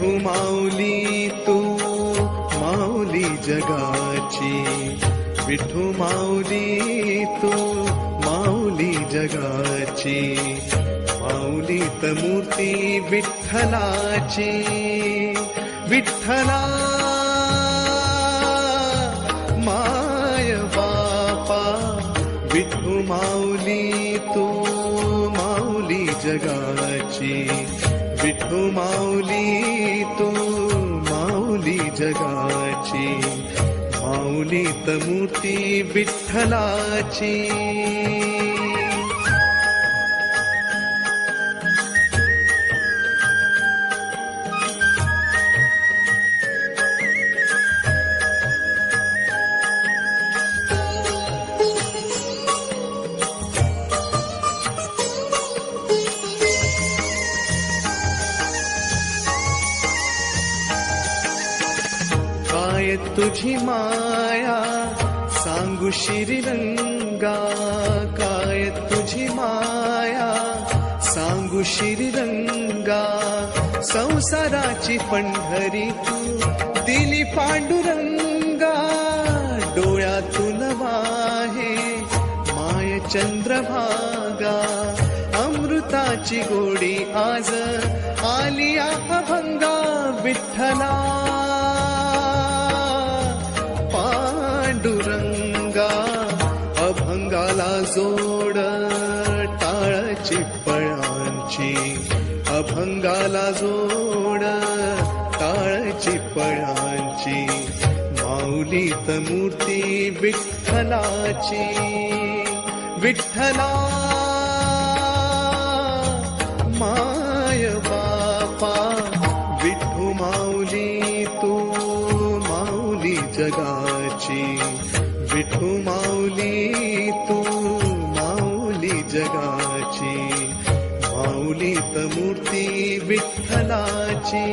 विठू माऊली तू माऊली जगाची, विठू माऊली तू माऊली जगाची, माऊलीत मूर्ती विठ्ठलाची, विठ्ठला माय बापा, विठू माऊली तू माऊली जगाची, विठू माऊली तू माऊली जगाची, माऊलीत मूर्ती विठ्ठलाची. काय तुझी माया सांगू श्रीरंगा, काय तुझी माया सांगू श्रीरंगा, संसाराची पंढरी तू दिली पांडुरंगा, डोळ्यातून वाहे माय चंद्रभागा, अमृताची गोडी आज आली अभंगा, विठ्ठला पांडुरंगा, अभंगाला जोड टाळची पळांची, अभंगाला जोड टाळची पळांची, माऊलीत मूर्ती विठ्ठलाची, विठ्ठला माय बापा, विठू माऊली तू माऊली जगाची, विठू माऊली तू माऊली जगाची, माऊलीत मूर्ती विठ्ठलाची.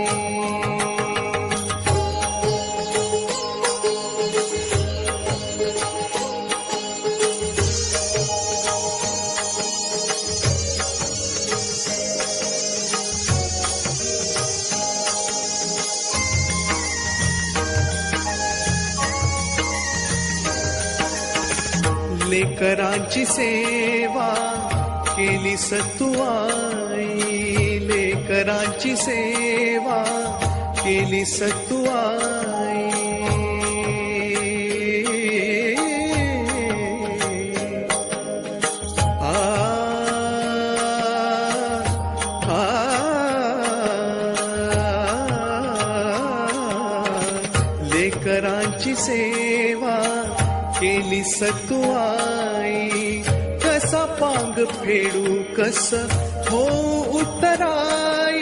लेकरांची सेवा केली सतुआई, लेकरांची सेवा केली सतुआई, लेकरांची सेवा केली सतुआई, कसा पांग फेडू कस हो उतराई,